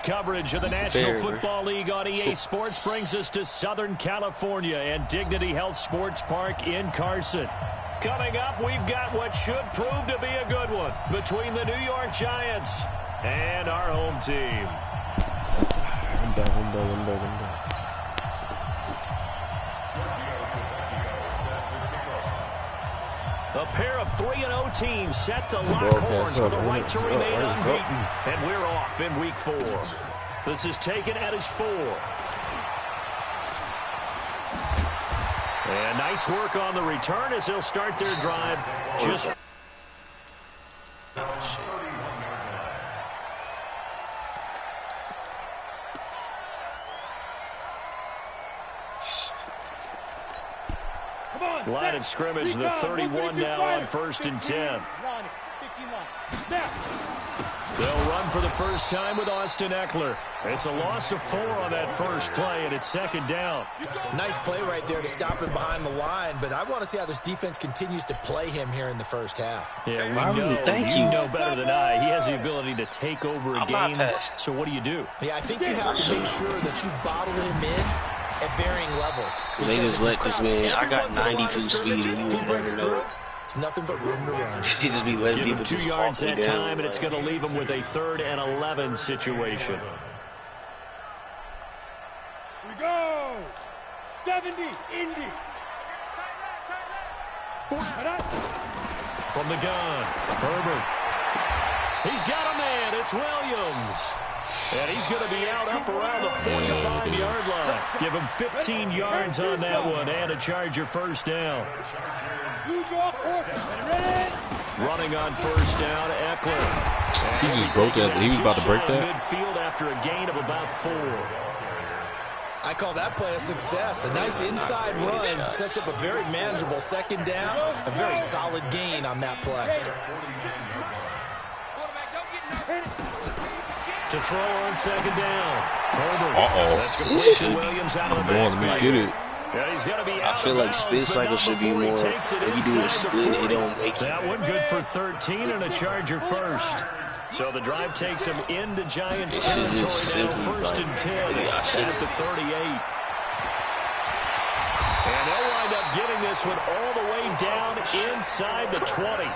coverage of the National Football League on EA Sports brings us to Southern California and Dignity Health Sports Park in Carson. Coming up, we've got what should prove to be a good one between the New York Giants and our home team. A pair of 3-0 teams set to lock horns for the right to remain unbeaten. And we're off in week 4. This is taken at his 4. And nice work on the return as he'll start their drive just... Line of scrimmage, the 31 now on 1st and 10. They'll run for the first time with Austin Ekeler. It's a loss of 4 on that first play, and it's 2nd down. Nice play right there to stop him behind the line, but I want to see how this defense continues to play him here in the first half. Yeah, you know better than I. He has the ability to take over a game, so what do you do? Yeah, I think you have to make sure that you bottle him in at varying levels. They just let this man, I got 92 speed and he breaks through. It's nothing but room to run. He just be letting people 2 yards that time, and it's going to leave him with a 3rd and 11 situation. We go! 70, Indy. From the gun, Herbert. He's got a man. It's Williams. And he's going to be out up around the 45-yard line. Give him 15 yards on that one and a Charger first down. Running on first down, Ekeler. He just broke that. He was about to break that. Midfield after a gain of about 4. I call that play a success. A nice inside run sets up a very manageable 2nd down. A very solid gain on that play. To throw on 2nd down. Herbert. That's complete to Williams out of the backfield. Get it. Yeah, he's gonna be I feel like spin cycle should be more. If you do a split, it don't make it. That one good for 13 and a Charger first. So the drive takes him into Giants territory now, 1st and 10 at the 38. And they'll wind up getting this one all the way down inside the 20.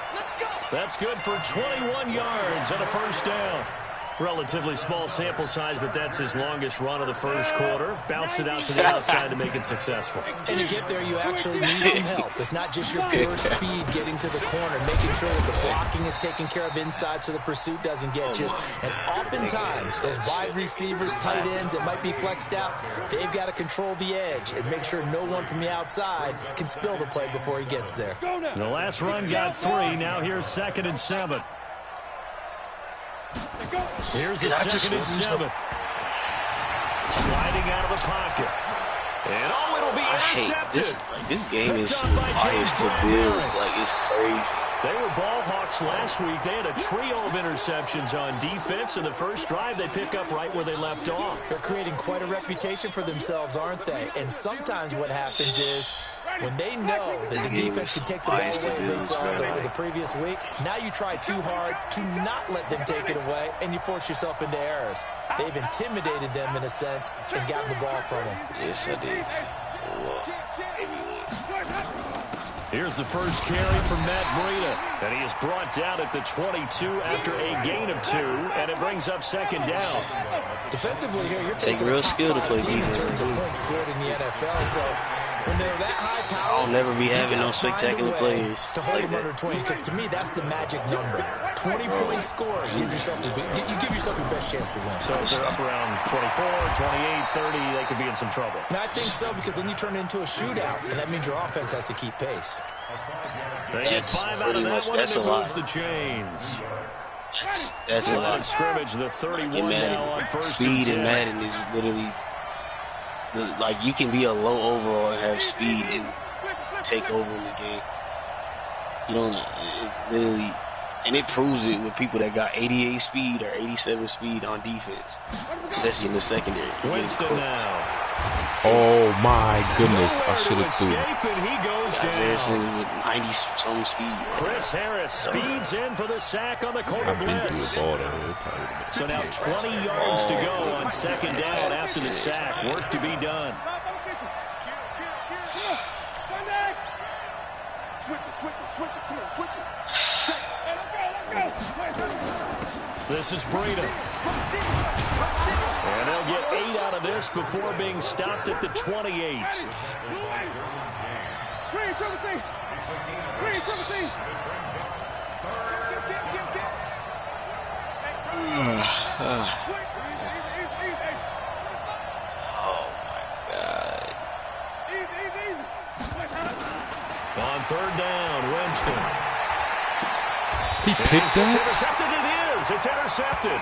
That's good for 21 yards and a first down. Relatively small sample size, but that's his longest run of the first quarter. Bounced it out to the outside to make it successful. And to get there, you actually need some help. It's not just your pure speed getting to the corner, making sure that the blocking is taken care of inside so the pursuit doesn't get you. And oftentimes, those wide receivers, tight ends that might be flexed out, they've got to control the edge and make sure no one from the outside can spill the play before he gets there. The last run got 3. Now here's 2nd and 7. Here's the 2nd and 7. Sliding out of the pocket. And it'll be intercepted. This game is biased to Bills. Like, it's crazy. They were ball hawks last week. They had a trio of interceptions on defense. In the first drive, they pick up right where they left off. They're creating quite a reputation for themselves, aren't they? And sometimes what happens is, when they know that the defense can take the ball away, as they saw over the previous week, now you try too hard to not let them take it away, and you force yourself into errors. They've intimidated them, in a sense, and gotten the ball from them. Yes, I did. Here's the first carry from Matt Breida, and he is brought down at the 22 after a gain of 2, and it brings up 2nd down. Defensively here, you're facing real skill to play defense in terms of points scored in the NFL, so when they're that high power, I'll never be having no spectacular plays to hold like them under 20, because to me that's the magic number. 20-point score gives yourself you give yourself your best chance to win. So if they're up around 24, 28, 30, they could be in some trouble. And I think so, because then you turn it into a shootout, and that means your offense has to keep pace. They get 5 out of that one, and it moves the chains. That's a lot. Scrimmage, the 31 now on 1st Speed and 10. in Madden is literally, like, you can be a low overall and have speed and take over in this game. You don't, literally, and it proves it with people that got 88 speed or 87 speed on defense, especially in the secondary. Winston now. Oh my goodness, I should have threw. He goes down. With 90-some speed. Chris Harris speeds in for the sack on the corner blitz. So now 20 yards to go second down after the sack. Work to be done. This is Breida. And they'll get 8 out of this before being stopped at the 28. On third down, Winston. He picked that? Intercepted it is. It's intercepted.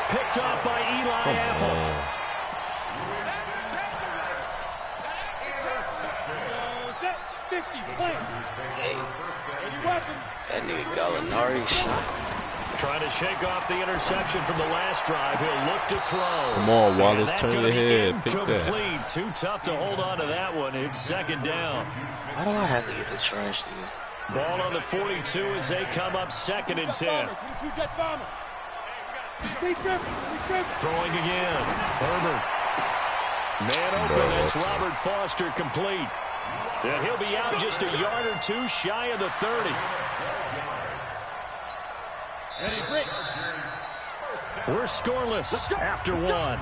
Picked off by Eli Apple. Hey, that nigga Gallinari shot. Trying to shake off the interception from the last drive. He'll look to throw. Come on, Wallace, turn your head. Pick that. Incomplete. Too tough to hold on to that one. It's second down. Why do I have to get the trash, dude? Ball on the 42 as they come up 2nd and 10. Throwing again. Herbert. Man open. That's Robert Foster complete. And he'll be out just a yard or two shy of the 30. We're scoreless after one.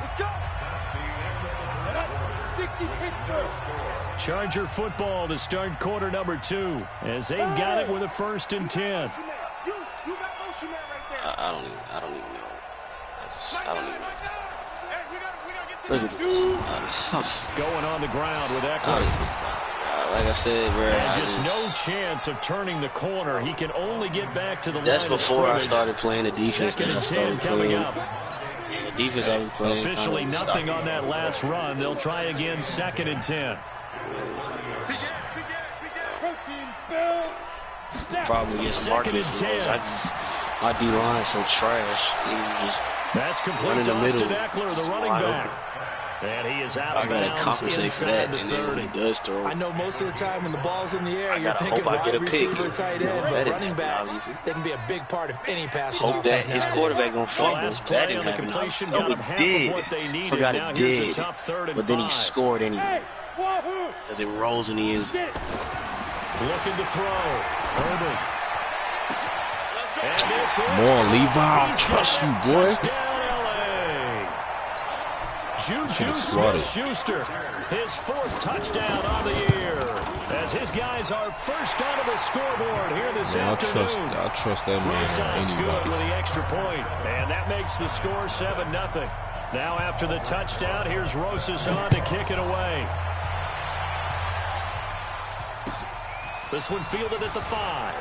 Charger football to start quarter number 2 as they've got it with a 1st and 10. I don't even know. I don't even know. Look at this. Going on the ground with Eckler. Like I said, bro. And just no chance of turning the corner. He can only get back to the line. That's before I started playing the defense. 2nd and 10 coming up. The defense I was playing. Officially nothing on that last run. They'll try again 2nd and 10. Problem against Marcus. My D-line so trash. That's complete to Austin Eckler, the running back. And he is out of bounds. I gotta compensate for that, and then when he does throw, I know most of the time when the ball's in the air, you're thinking wide receiver, tight end, but running backs, they can be a big part of any passing offense. Hope that his quarterback gonna fumble. That didn't happen. Oh, he did. Forgot it did. But then he scored anyway. Because it rolls in the end zone. Looking to throw. Herbert. Come on, Levi. I trust you, boy. Juju Smith-Schuster, his 4th touchdown on the year, as his guys are first onto the scoreboard here this afternoon. I trust that man. Good with the extra point, and that makes the score 7-0. Now after the touchdown, here's Rosas on to kick it away. This one fielded at the 5.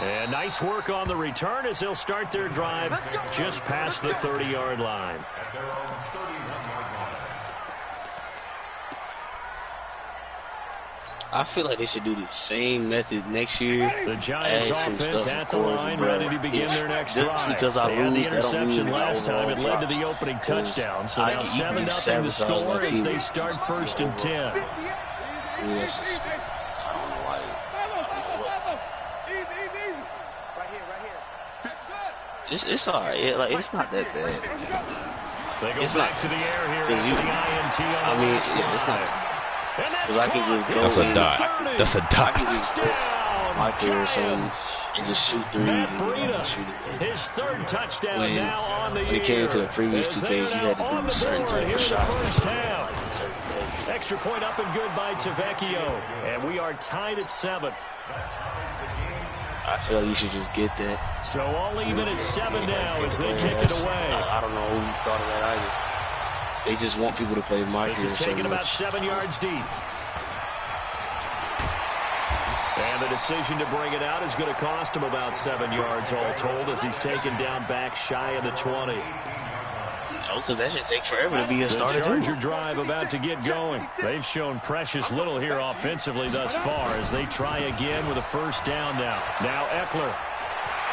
And nice work on the return as they'll start their drive just past the 30-yard line. I feel like they should do the same method next year. The Giants offense at the line, ready to begin their next drive. Just because I lose, the interception last time, it led to the opening touchdown. So now 7-0 the score as they start 1st and 10. To me, that's just, I don't know why. It's all right. It's not that bad. They go back to the air here after the INT on I mean, it's not. Because I can just go. That's a dot. That's a dot. Michael or something and just shoot threes and shoot it. His 3rd touchdown now on the year. When it came to the previous 2 games, you had to do certain type of shots. Extra point up and good by Tavecchio. And we are tied at 7. I feel like you should just get that. So all even at 7 now as they kick it away. I don't know who thought of that either. They just want people to play Mike. This is taken about 7 yards deep. And the decision to bring it out is going to cost him about 7 yards all told as he's taken down back shy of the 20. No, because that should take forever to be a starter. The Charger drive about to get going. They've shown precious little here offensively thus far as they try again with a 1st down now. Now Eckler.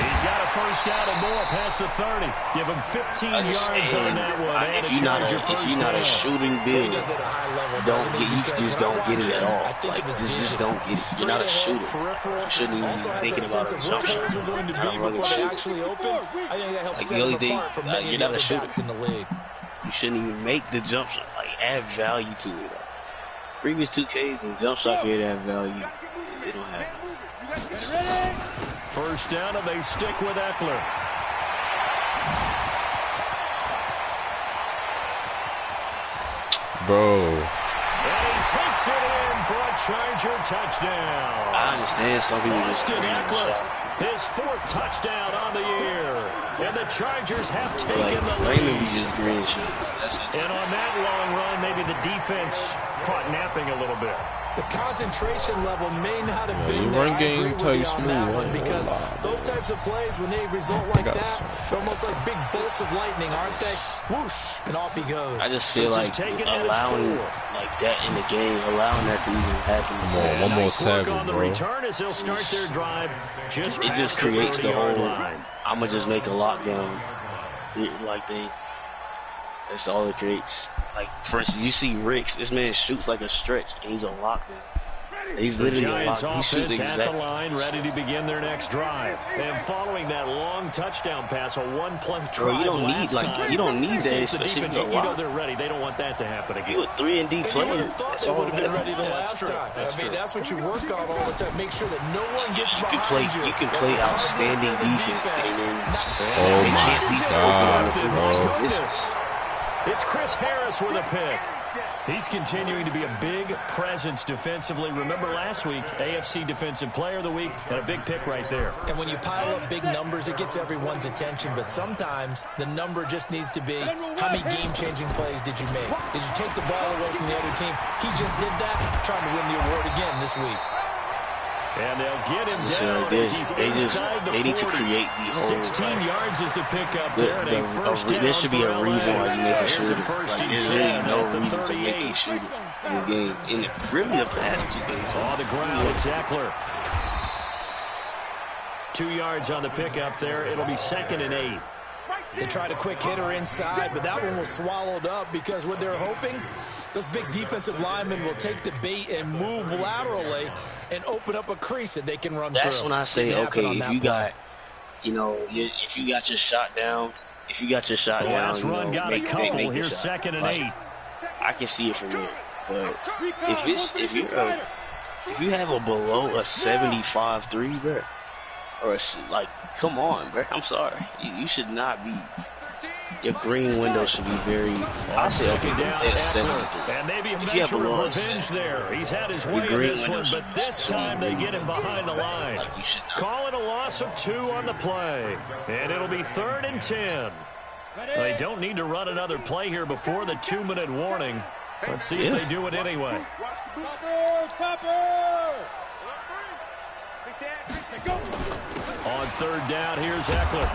He's got a first down and more past the 30. Give him 15 yards on that one. If you're not a shooting build, you just don't get it at all. Like, just don't get it. You're not a shooter. You shouldn't even be thinking about a jump shot. Like, the only thing, you're not a shooter. You shouldn't even make the jump shot. Like, add value to it. Previous 2Ks, the jump shot could add value. They don't have it. First down, and they stick with Eckler. Bro. And he takes it in for a Charger touchdown. I understand some people Austin Eckler, his 4th touchdown on the year. And the Chargers have taken the lead. Raymond be just green shirts. And on that long run, maybe the defense caught napping a little bit. The concentration level may not have been run game too smooth because those types of plays, when they result like that, they're almost like big bolts of lightning, aren't they? Whoosh, and off he goes. I just feel like allowing like that in the game, allowing that to even happen. One more tackle, on the return as they'll start their drive. It just creates the whole. I'm gonna just make a lockdown. Like that's all it creates. Like, for instance, you see Ricks. This man shoots like a stretch, and he's a lockdown. He's literally a lockdown. He shoots exactly. At the line, ready to begin their next drive. And following that long touchdown pass, a one-play drive. Bro, you don't need that, especially if you know they're ready. They don't want that to happen again. You a 3-and-D player. That's all. Would have been ready the last time. I mean, that's what you work on all the time. Make sure that no one gets behind you. You can play outstanding defense, and then oh my God, It's Chris Harris with a pick. He's continuing to be a big presence defensively. Remember last week, AFC Defensive Player of the Week, and a big pick right there. And when you pile up big numbers, it gets everyone's attention. But sometimes the number just needs to be, how many game-changing plays did you make? Did you take the ball away from the other team? He just did that, trying to win the award again this week. And they'll get him down as he's inside the 40. They need to create the whole 16 yards is the pickup there. And a first down. There should be a reason why you make a shooter. There's really no reason to make a shooter in this game. In really the past 2 games. On the ground, it's Eckler. 2 yards on the pickup there. It'll be 2nd and 8. They tried a quick hitter inside, but that one was swallowed up because what they're hoping, those big defensive linemen will take the bait and move laterally and open up a crease that they can run through. That's when I say, okay, if you got, if you got your shot down, last run got a couple. Here's 2nd and 8. I can see it from there. But if you have a below a 75-3, bro, or come on, bro. I'm sorry, you should not be. Your green window should be very. I say okay, at 73. And maybe a measure of revenge there. He's had his way in this one, but this time they get him behind the line. Call it a loss of 2 on the play, and it'll be 3rd and 10. They don't need to run another play here before the 2-minute warning. Let's see if they do it anyway. On 3rd down, here's Eckler.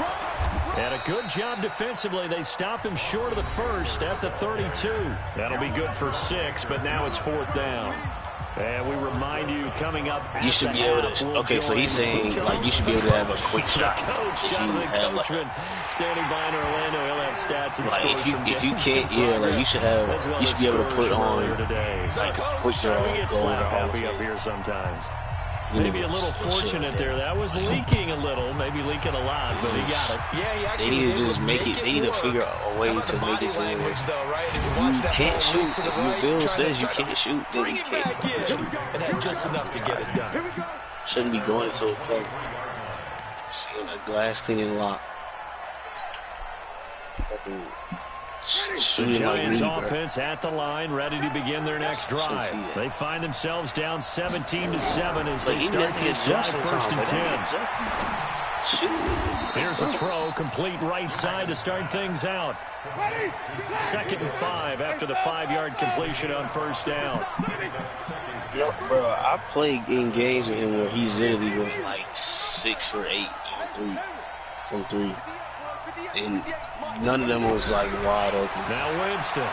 And a good job defensively. They stop him short of the first at the 32. That'll be good for 6, but now it's 4th down. And we remind you, coming up, you should be able to. Okay, so he's saying you should be able to have a quick shot. Coach Jonathan Coachman standing by in Orlando. He'll have stats and scores. If you can't, you should be able to put on a quick draw. We get slap happy up here sometimes. Maybe a little fortunate there. That was leaking a little, maybe leaking a lot, but he got it. Yeah, he actually they need to just make it. They need to figure out a way to make it so you can't shoot. If your bill says you can't shoot, then you can't shoot. And had just enough to get it done. Shouldn't be going into a corner. Seeing a glass cleaning lock. The Giants offense at the line, ready to begin their next drive. They find themselves down 17-7 as they start this drive 1st and 10. Here's a throw, complete right side to start things out. 2nd and 5 after the 5-yard completion on 1st down. Yep, bro, I played in games with him where he's literally going 6 for 8 from 3. And none of them was wide open. Now Winston.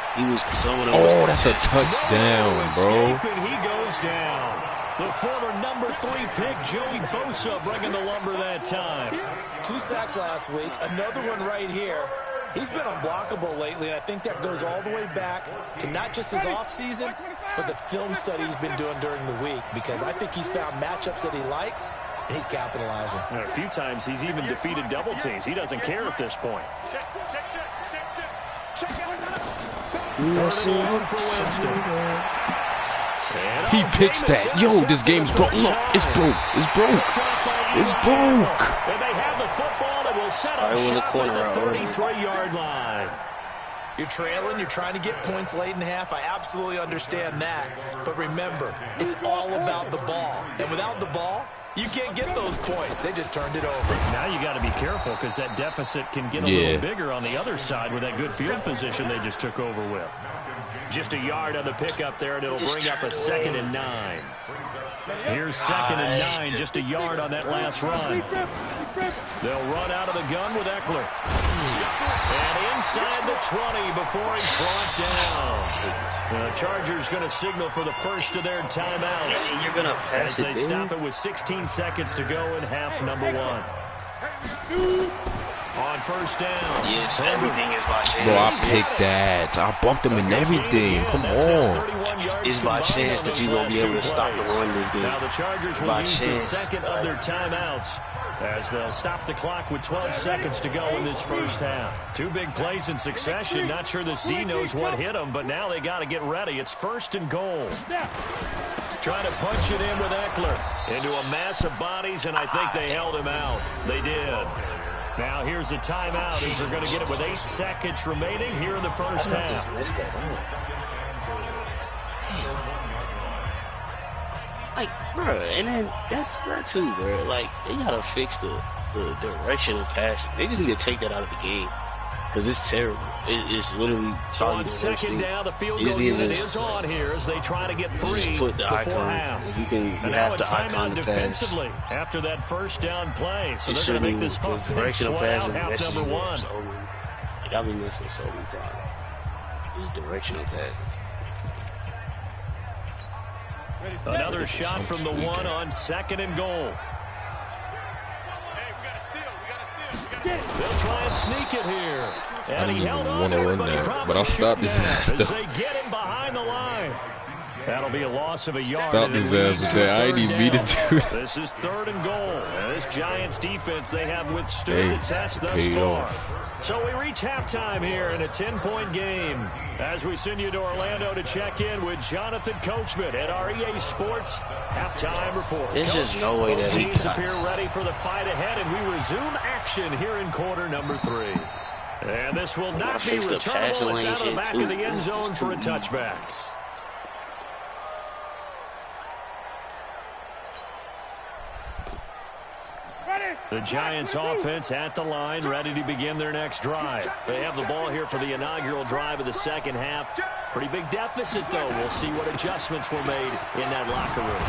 Some of them was that's a touchdown, bro. He goes down. The former number 3 pick, Joey Bosa, bringing the lumber that time. 2 sacks last week. Another one right here. He's been unblockable lately, and I think that goes all the way back to not just his offseason, but the film study he's been doing during the week, because I think he's found matchups that he likes, and he's capitalizing. And a few times he's even defeated double teams. He doesn't care at this point. He picks that. Yo, this game's broke. Look, it's broke. It's broke. It's broke. And they have the football that will set up shop at the 33-yard line. You're trailing, you're trying to get points late in half. I absolutely understand that. But remember, it's all about the ball. And without the ball, you can't get those points. They just turned it over. Now you got to be careful, because that deficit can get a little bigger on the other side with that good field position they just took over with. Just a yard on the pickup there, and it'll bring up a 2nd and 9. Here's 2nd and 9, just a yard on that last run. They'll run out of the gun with Eckler. And inside the 20 before he's brought down. The Chargers going to signal for the first of their timeouts. You're going to pass as they stop it with 16 seconds to go in half number 1. On first down. Yes, everything is by chance. Bro, I picked that. I bumped him and everything. Come on. It's by chance that you're going to be able to stop the run this game. Now the Chargers will use the second of their timeouts as they'll stop the clock with 12 seconds to go in this first half. 2 big plays in succession. Not sure this D knows what hit them, but now they got to get ready. It's 1st and goal. Trying to punch it in with Eckler into a mass of bodies, and I think they held him out. They did. Now here's a timeout as they're going to get it with 8 seconds remaining here in the first half. Like, bro, and then that's too, bro. Like, they gotta fix the direction of passing. They just need to take that out of the game, because it's terrible. It's literally so on 2nd down. The field goal unit is on here as they try to get 3 just put the before icon. half. You have to icon the defensively pass after that first down play. So they're going to make this offense sweat out half number 1. Like, I've been missing so many times. Just directional passing. Another shot from the 1 on 2nd and goal. They'll try and sneak it here. And he held on to it, but I'll stop his ass. As they get him behind the line. That'll be a loss of a yard. Stop his ass with that. I didn't mean to do it. This is 3rd and goal. And this Giants defense, they have withstood the test thus far. So we reach halftime here in a 10-point game as we send you to Orlando to check in with Jonathan Coachman at our EA Sports Halftime Report. There's just no way that he teams appear ready for the fight ahead, and we resume action here in quarter number 3. And this will not be returnable. It's out of the back of the end zone for a touchback. The Giants offense at the line, ready to begin their next drive. They have the ball here for the inaugural drive of the second half. Pretty big deficit, though. We'll see what adjustments were made in that locker room.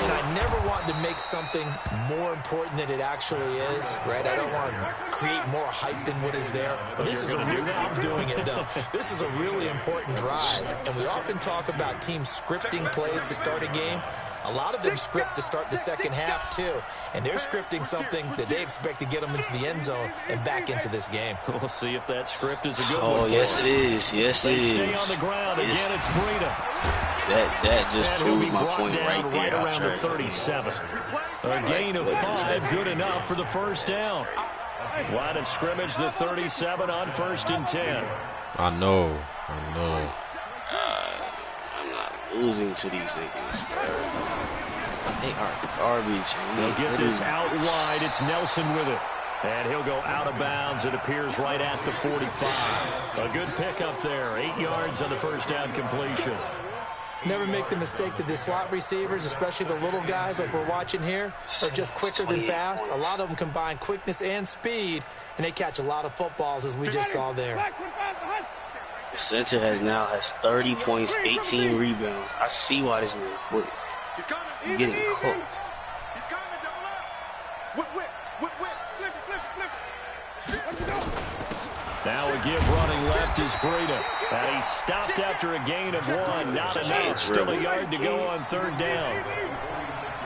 And I never want to make something more important than it actually is, right? I don't want to create more hype than what is there. But this is I'm doing it, though. This is a really important drive. And we often talk about teams scripting plays to start a game. A lot of them script to start the second half, too. And they're scripting something that they expect to get them into the end zone and back into this game. We'll see if that script is a good one. Oh, yes, it is. Yes, it is. They stay on the ground. Again, it's Breida. That just proved my point right there. Right around the 37. A gain of 5, good enough for the first down. Line of scrimmage, the 37 on 1st and 10. I know. I'm not losing to these niggas. They are garbage. They'll get this out wide. It's Nelson with it. And he'll go out of bounds. It appears right at the 45. A good pickup there. 8 yards on the first down completion. Never make the mistake that the slot receivers, especially the little guys like we're watching here, are just quicker than fast. A lot of them combine quickness and speed, and they catch a lot of footballs, as we just saw there. The center has 30 points, 18 rebounds. I see why this nigga quit. You're getting cooked. Now a give running left is Breida. And he stopped after a gain of 1. Not enough. Still a yard to go on 3rd down.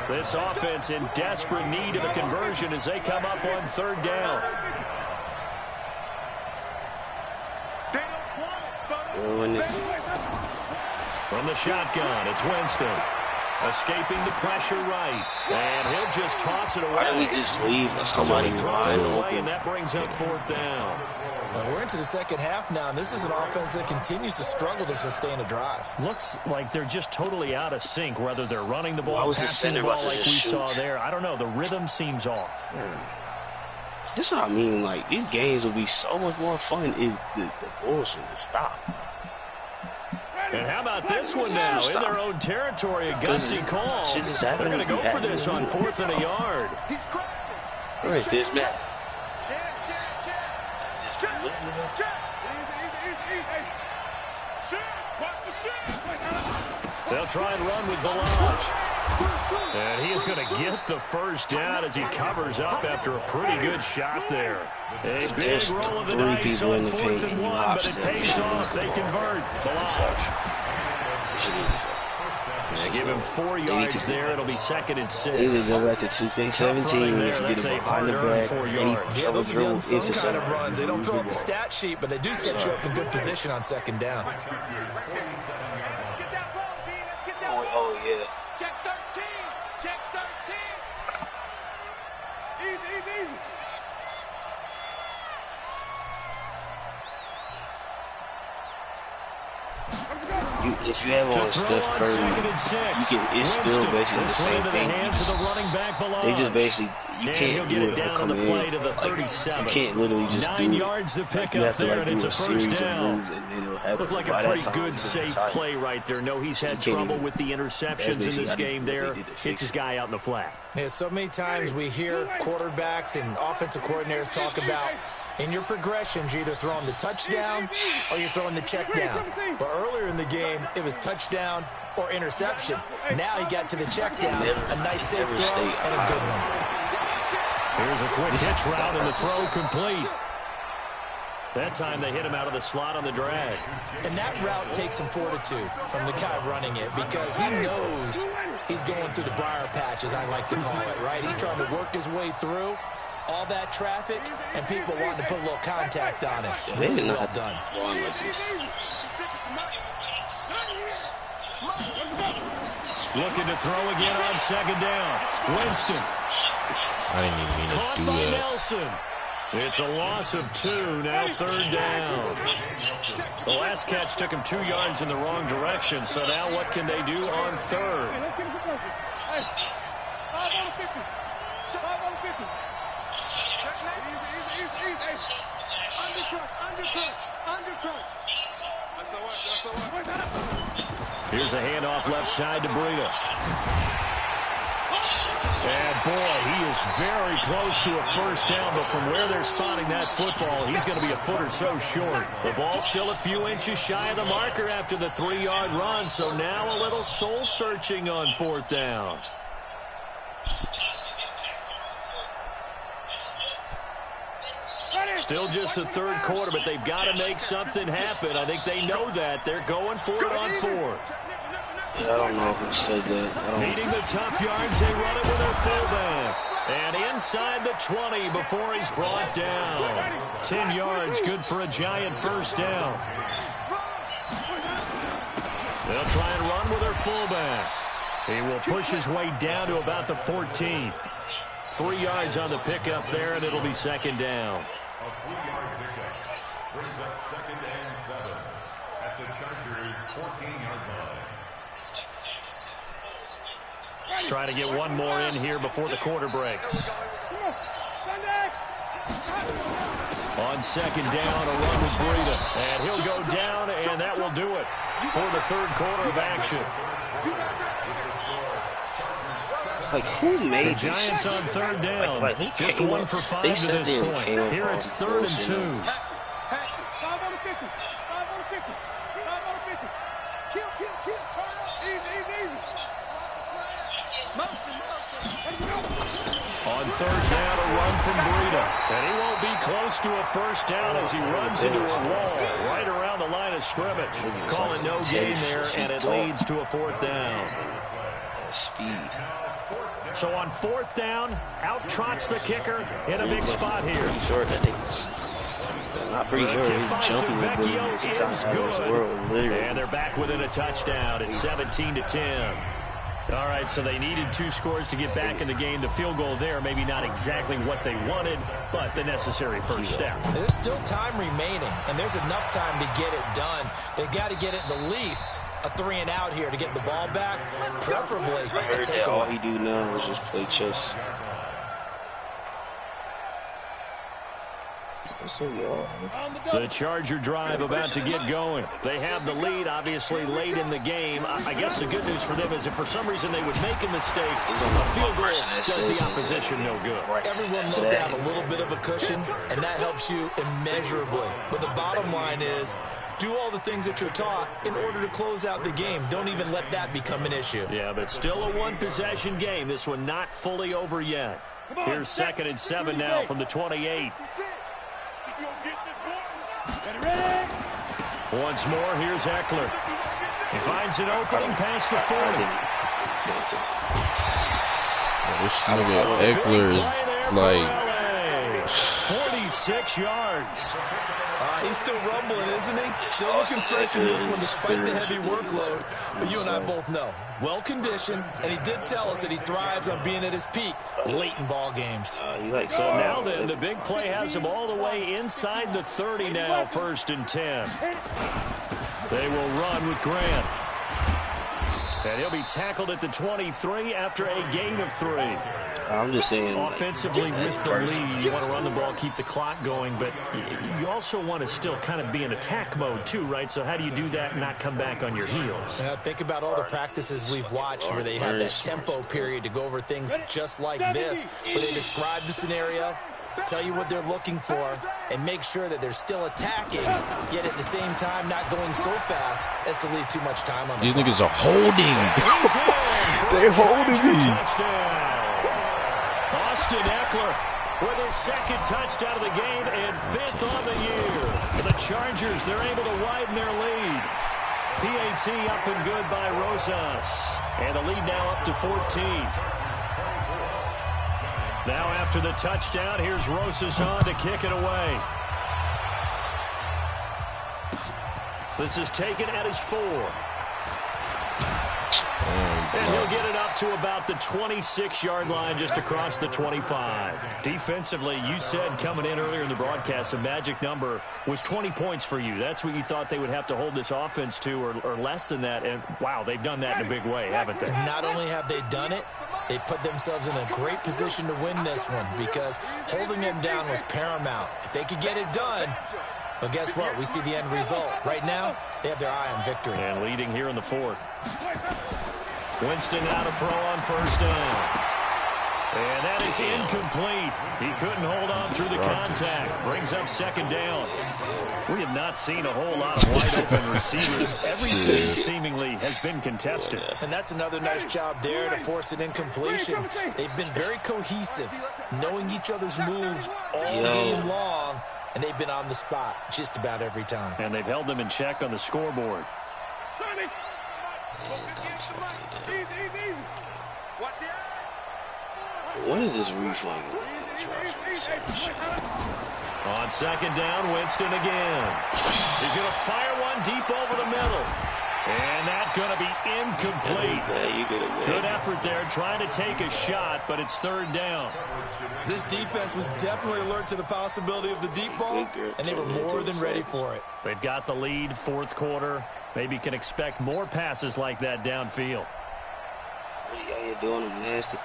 This offense in desperate need of a conversion as they come up on third down. From the shotgun, it's Winston. Escaping the pressure right. And he'll just toss it away. Why don't we just leave somebody throws it wide away, open? and that brings up fourth down. Well, we're into the second half now, and this is an offense that continues to struggle to sustain a drive. Looks like they're just totally out of sync, whether they're running the ball, passing the center ball about to like we just saw shoot? there. I don't know. The rhythm seems off. This is what I mean. Like, these games would be so much more fun if the bullshit would stop. And how about this one now? In their own territory, a gutsy call. They're going to go for this on 4th and a yard. Where is this man? They'll try and run with Balaj. And he is going to get the first down as he covers up after a pretty good shot there. A big roll of the dice on 4th and 1, but it pays off. They convert. Balaj. They give him 4 yards there. It'll be 2nd and 6. They just go back to 2K17 if you get it behind the back. Yeah, those are the unsung kind of runs. They don't throw up the stat sheet, but they do set you up in good position on 2nd down. Oh, yeah. Check 13. Check 13. Easy. If you have on Steph Curry, it's still basically the same thing. They just basically, you can't do it or come in. Like, you can't literally just 9 do it. yards to pick You up have to there, like and do it's a a first series of down. moves, and then it'll happen. Looked like By a that pretty time, good, it's safe tight. play right there. No, he's had trouble with the interceptions in this game there. Hits his guy out in the flat. Yeah, so many times we hear quarterbacks and offensive coordinators talk about in your progressions, you're either throwing the touchdown or you're throwing the check down. But earlier in the game, it was touchdown or interception. Now he got to the check down, a nice safe throw and a good one. Here's a quick hitch route and the throw complete. That time they hit him out of the slot on the drag. And that route takes some fortitude from the guy running it because he knows he's going through the briar patch, as I like to call it, right? He's trying to work his way through all that traffic and people wanting to put a little contact on him. They did not well done. run like this. Looking to throw again on 2nd down. Winston. I didn't even mean Caught to do by that. Nelson. It's a loss of 2, now 3rd down. The last catch took him 2 yards in the wrong direction, so now what can they do on 3rd? Here's a handoff left side to Breida. And boy, he is very close to a first down, but from where they're spotting that football, he's going to be a foot or so short. The ball's still a few inches shy of the marker after the 3-yard run, so now a little soul-searching on 4th down. Still just the 3rd quarter, but they've got to make something happen. I think they know that. They're going for it on 4th. Yeah, I don't know who said that. Needing the tough yards, they run it with their fullback. And inside the 20 before he's brought down. 10 yards, good for a giant first down. They'll try and run with their fullback. He will push his way down to about the 14th. 3 yards on the pickup there, and it'll be 2nd down. Trying to get one more in here before the quarter breaks. On 2nd down, a run with Breida. And he'll go down, and that will do it for the 3rd quarter of action. Like, who made The Giants on 3rd down. Like, just 1 for 5 to this point. Here it's 3rd and 2. On 3rd down, a run from Breida. And he won't be close to a first down as he runs into a wall right around the line of scrimmage. Calling no gain there, and it leads to a 4th down. speed? So on 4th down, out trots the kicker in a big spot here. Pretty sure that he's not pretty sure he's jumping ability is out of this world, literally. And they're back within a touchdown. It's 17-10. All right, so they needed 2 scores to get back in the game. The field goal there, maybe not exactly what they wanted, but the necessary first step. There's still time remaining, and there's enough time to get it done. They've got to get it the least a 3-and-out here to get the ball back, preferably I heard that all he do now is just play chess. The Charger drive about to get going. They have the lead, obviously, late in the game. I guess the good news for them is if for some reason they would make a mistake, a field goal does the opposition no good. Everyone loves to have a little bit of a cushion, and that helps you immeasurably. But the bottom line is, do all the things that you're taught in order to close out the game. Don't even let that become an issue. Yeah, but still a one-possession game. This one not fully over yet. Here's 2nd and 7 now from the 28. Once more, here's Eckler. He finds an opening past the 40. This nigga Eckler is like 46 yards. He's still rumbling, isn't he? Still looking fresh in this one despite the heavy workload. But you and I both know, well-conditioned, and he did tell us that he thrives on being at his peak late in ball games. So now then, the big play has him all the way inside the 30 now, 1st and 10. They will run with Grant. And he'll be tackled at the 23 after a gain of 3. I'm just saying. Offensively, with the lead, you want to run the ball, keep the clock going, but you also want to still kind of be in attack mode too, right? So how do you do that and not come back on your heels? Think about all the practices we've watched where they have that tempo period to go over things just like this, where they describe the scenario, tell you what they're looking for, and make sure that they're still attacking, yet at the same time not going so fast as to leave too much time on the clock. these niggas are holding. They're holding me. Touchdown. Austin Eckler with his 2nd touchdown of the game and 5th on the year. For the Chargers, they're able to widen their lead. PAT up and good by Rosas. And the lead now up to 14. Now after the touchdown, here's Rosas on to kick it away. This is taken at his 4. And he'll get it up to about the 26-yard line just across the 25. Defensively, you said coming in earlier in the broadcast, the magic number was 20 points for you. That's what you thought they would have to hold this offense to or less than that. And, wow, they've done that in a big way, haven't they? Not only have they done it, they put themselves in a great position to win this one because holding them down was paramount. If they could get it done, but guess what? We see the end result. Right now, they have their eye on victory. And leading here in the 4th. Winston now to throw on 1st down. And that is incomplete. He couldn't hold on through the contact. Brings up 2nd down. We have not seen a whole lot of wide-open receivers. Everything seemingly has been contested. And that's another nice job there to force an incompletion. They've been very cohesive, knowing each other's moves all game long, and they've been on the spot just about every time. And they've held them in check on the scoreboard. What is this reflag? On 2nd down, Winston again. He's going to fire one deep over the middle. And that's going to be incomplete. Good effort there, trying to take a shot, but it's 3rd down. This defense was definitely alert to the possibility of the deep ball, and they were more than ready for it. They've got the lead, 4th quarter. Maybe can expect more passes like that downfield. What are you doing? I'm nasty.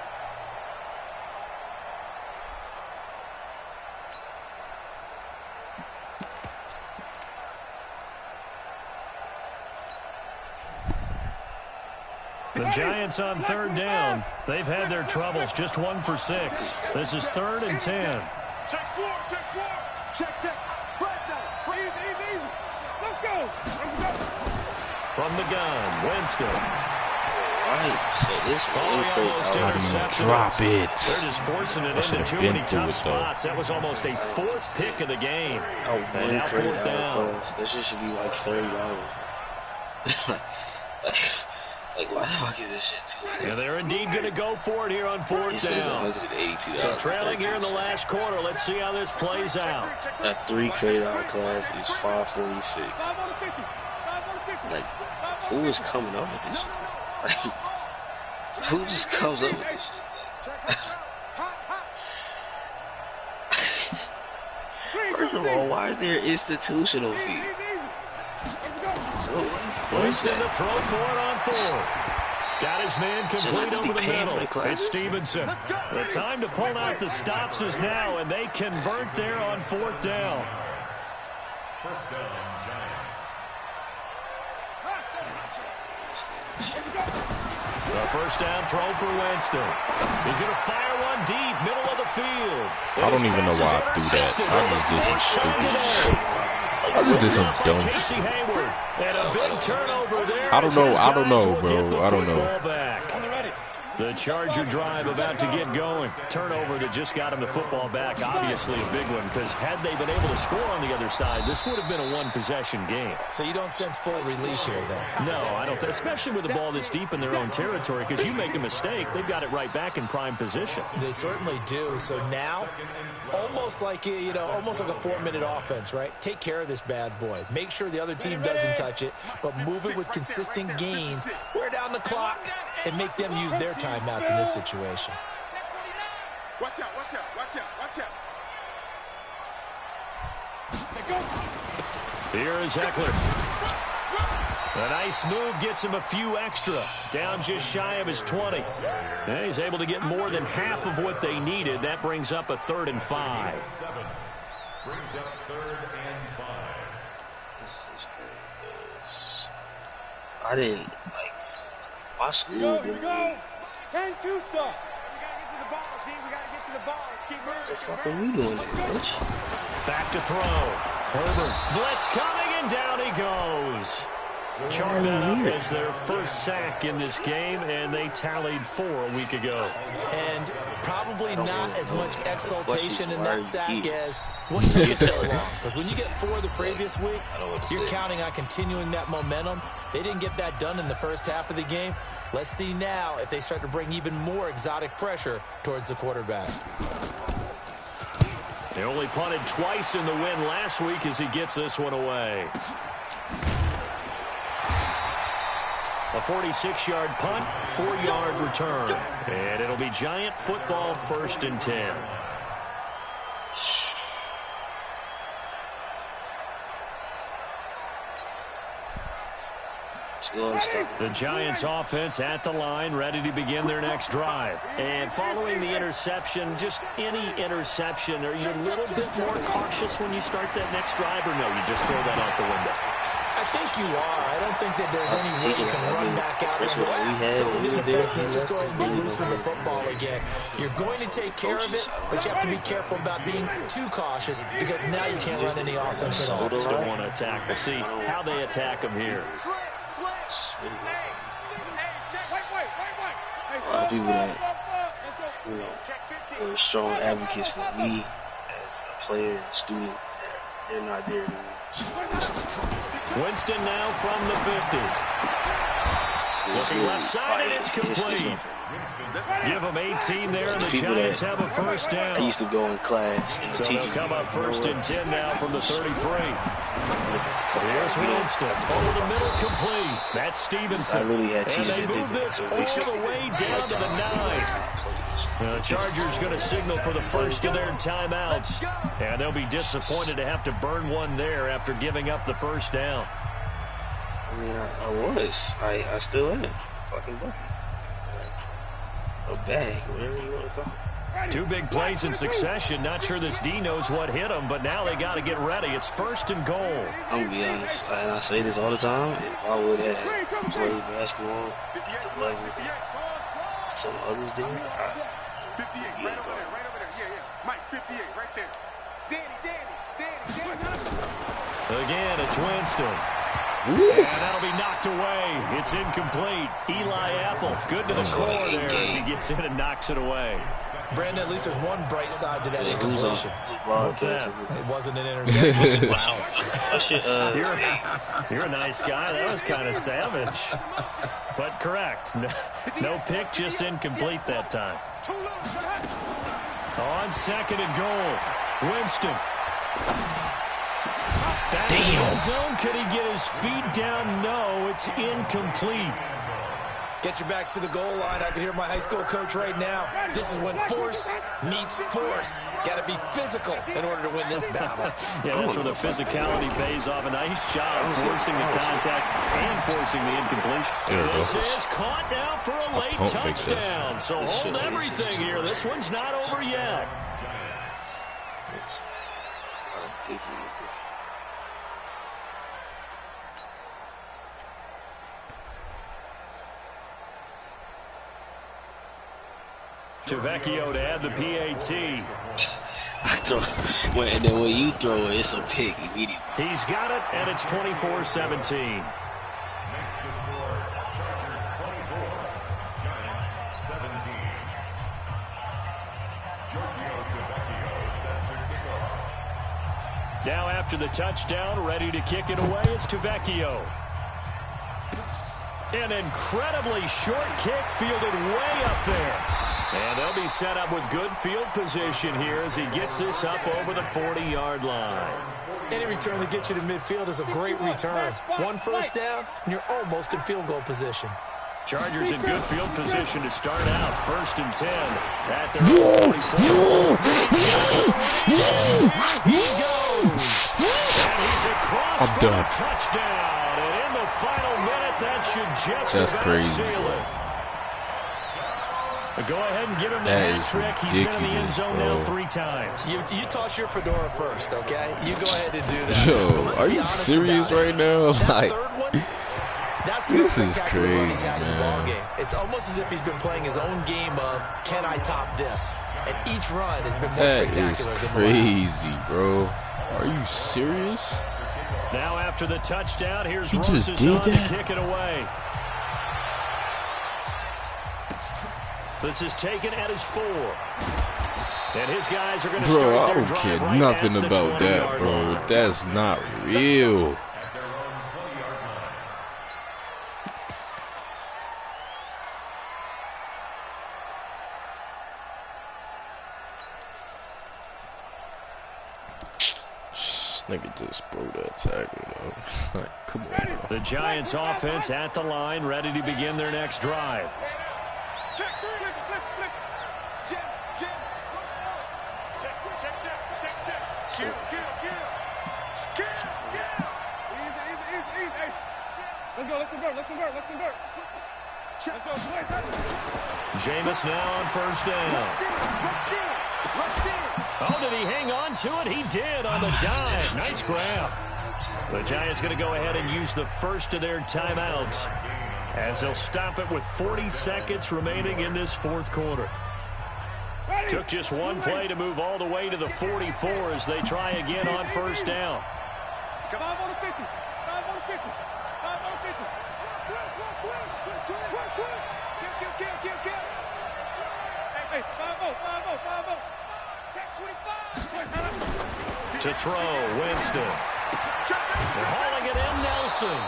The Giants on 3rd down. They've had their troubles, just 1 for 6. This is 3rd and 10. Check 4, check 4. Check. Flat down. Easy. Let's go. From the gun, Winston. Right, so this almost intercepted. Drop it. They're just forcing it into too many tough spots. That was almost a 4th pick of the game. And now 4th down. This should be like $30. Like, why the fuck is this shit too? And they're indeed going to go for it here on fourth down. $182. So trailing here in the last quarter. Let's see how this plays out. That 3 credit hour class is $546. Like, who is coming up with this shit? Like, who just comes up with this shit? First of all, why is there institutional fee? What is Winston that? to throw for it on 4. Got his man complete over the middle. It's Stevenson. The time to pull out the stops is now, and they convert there on fourth down. First down, Giants. The first down throw for Winston. He's going to fire one deep, middle of the field. I don't even know why I do that. I just did some stupid shit. I just did some dumb shit. Casey Hayward, and a big turnover there. I don't know, bro. I don't know. The Charger drive about to get going. Turnover that just got him the football back. Obviously a big one, because had they been able to score on the other side, this would have been a one-possession game. So you don't sense full release here, then? No, I don't. Especially with the ball this deep in their own territory, because you make a mistake, they've got it right back in prime position. They certainly do. So now, almost like almost like a 4-minute offense, right? Take care of this bad boy. Make sure the other team doesn't touch it, but move it with consistent gains. Wear down the clock and make them use their timeouts in this situation. Watch out, watch out, watch out, watch out. Here is Eckler. A nice move gets him a few extra. Down just shy of his 20. And he's able to get more than half of what they needed. That brings up a 3rd and 5. Brings up 3rd and 5. This is crazy. I didn't, like, my school didn't really. 10-2 stuff. We gotta get to the ball, team. We gotta get to the ball. Let's keep moving. What the fuck are we doing here, bitch? Back to throw. Herbert. Blitz coming, and down he goes. Chalk that up as their first sack in this game, and they tallied 4 a week ago. And probably not as much exultation in that sack as what took it so long. Because when you get 4 the previous week, you're counting on continuing that momentum. They didn't get that done in the first half of the game. Let's see now if they start to bring even more exotic pressure towards the quarterback. They only punted twice in the win last week as he gets this one away. A 46-yard punt, 4-yard return. And it'll be Giant football, 1st and 10. The Giants offense at the line, ready to begin their next drive. And following the interception, just any interception, are you a little bit more cautious when you start that next drive, or no, you just throw that out the window? I think you are. I don't think that there's any way you can run back out and go, totally didn't affect me. Just go ahead and be loose with the football again. You're going to take care of it, but you have to be careful about being too cautious, because now you can't run any offense at all. Just don't want to attack. We'll see how they attack them here. A lot of people that, were strong advocates for me as a player and student, they're not there anymore. Winston now from the 50. Looking left side, and it's complete. Give them 18 there, and the Giants have a first down. I used to go in class. And so they'll come up 1st and 10 now from the 33. Here's Winston. Over the middle, complete. That's Stevenson. I really had and they move this all the way down to the 9. The Chargers going to signal for the first of their timeouts. And they'll be disappointed to have to burn one there after giving up the first down. I mean, I still am. Fucking bucket. A bag, whatever you want to call it. 2 big plays in succession. Not sure this D knows what hit him, but now they got to get ready. It's 1st and goal. I'm going to be honest, and I say this all the time, if I would have played basketball at the level some others did, 58, right over there, yeah. Mike, 58, right there. Danny. Again, it's Winston. And that'll be knocked away. It's incomplete. Eli Apple, good to the core there as he gets in and knocks it away. Brandon, at least there's one bright side to that incompletion. It wasn't an interception. You're a nice guy. That was kind of savage. But correct. No pick, just incomplete that time. On second and goal, Winston. Back in the end zone. Could he get his feet down? No, it's incomplete. Get your backs to the goal line. I can hear my high school coach right now. This is when force meets force. Got to be physical in order to win this battle. Yeah, that's where the physicality pays off. A nice job forcing the contact and forcing the incompletion. This is caught now for a late touchdown. So hold everything here. This one's not over yet. Tavecchio to add the PAT. And then when you throw it, it's a pick immediately. He's got it, and it's 24-17. Now after the touchdown, ready to kick it away, it's Tavecchio. An incredibly short kick fielded way up there. And they'll be set up with good field position here as he gets this up over the 40-yard line. Any return that gets you to midfield is a great return. One first down, and you're almost in field goal position. Chargers in good field position to start out. 1st and 10 at their own 44. He goes. And he's across for a touchdown. And in the final minute, that should just about seal it. But go ahead and give him the hat trick. He's been in the end zone now 3 times. You toss your fedora first, okay? You go ahead and do that. Yo, are you serious right now? That third one, that's the most spectacular run he's had in the ball game. It's almost as if he's been playing his own game of, can I top this? And each run has been more spectacular than the last. Crazy, bro. Are you serious? Now after the touchdown, here's Roseson to kick it away. This is taken at his 4. And his guys are going to start their drive right at the 20-yard line. Bro, I don't care nothing about that, bro. That's not real. Nigga just broke that tackle, though. Like, come on, bro. The Giants offense at the line, ready to begin their next drive. Jameis now on 1st down. Oh, did he hang on to it? He did on the dive. Nice grab. The Giants going to go ahead and use the first of their timeouts as they'll stop it with 40 seconds remaining in this 4th quarter. Took just one play to move all the way to the 44 as they try again on 1st down. 5 on the 50. 5 on the 50. 5 on the 50. Kill. Hey, 5-0. Check 25. To throw, Winston. They're hauling it in, Nelson.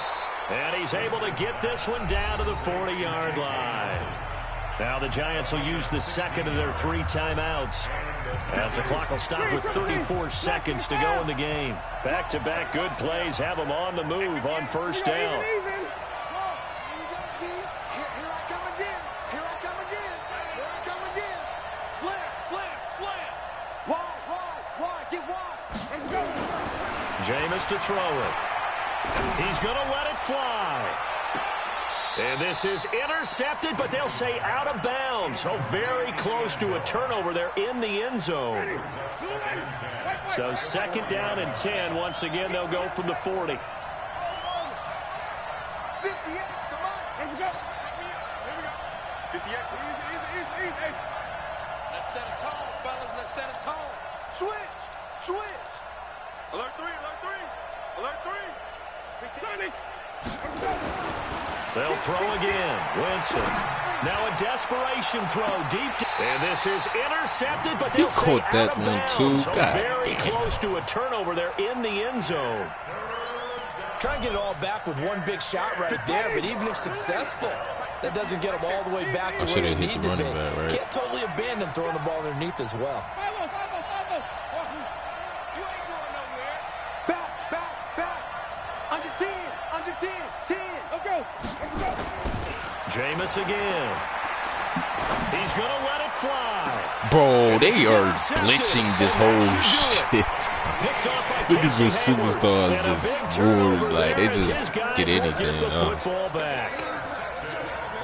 And he's able to get this one down to the 40-yard line. Now the Giants will use the second of their 3 timeouts as the clock will stop with 34 seconds to go in the game. Back-to-back good plays have them on the move on 1st down. Jameis to throw it. He's going to let it fly. And this is intercepted, but they'll say out of bounds. So very close to a turnover there in the end zone. So 2nd down and 10. Once again, they'll go from the 40. 58, come on. Here we go. 58. Easy. Let's set a tone, fellas. Let's set a tone. Switch. Alert 3. Alert 3. 30. They'll throw again. Winston. Now a desperation throw deep. And this is intercepted, but they'll say caught that out of one bounds. too. So God very damn. close to a turnover there in the end zone. Try and get it all back with one big shot right there, but even if successful, that doesn't get them all the way back to where they need to be. Right? Can't totally abandon throwing the ball underneath as well. Under 10, 10. Let's go. Jameis again. He's going to let it fly. Bro, they are blitzing this whole shit. Look at these superstars just move like they just get anything.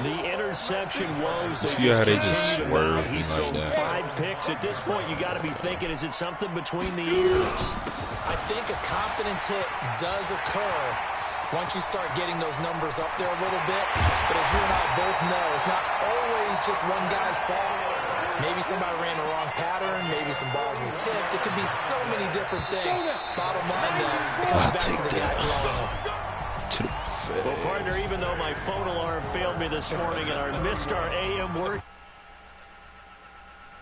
The interception woes. See how they just swerve He's like sold that. 5 picks. At this point, you got to be thinking, is it something between the ears? I think a confidence hit does occur once you start getting those numbers up there a little bit. But as you and I both know, it's not always just one guy's fault. Maybe somebody ran the wrong pattern. Maybe some balls were tipped. It could be so many different things. Bottom line, though, it comes back to the guy throwing them. Well, partner, even though my phone alarm failed me this morning and I missed our AM work.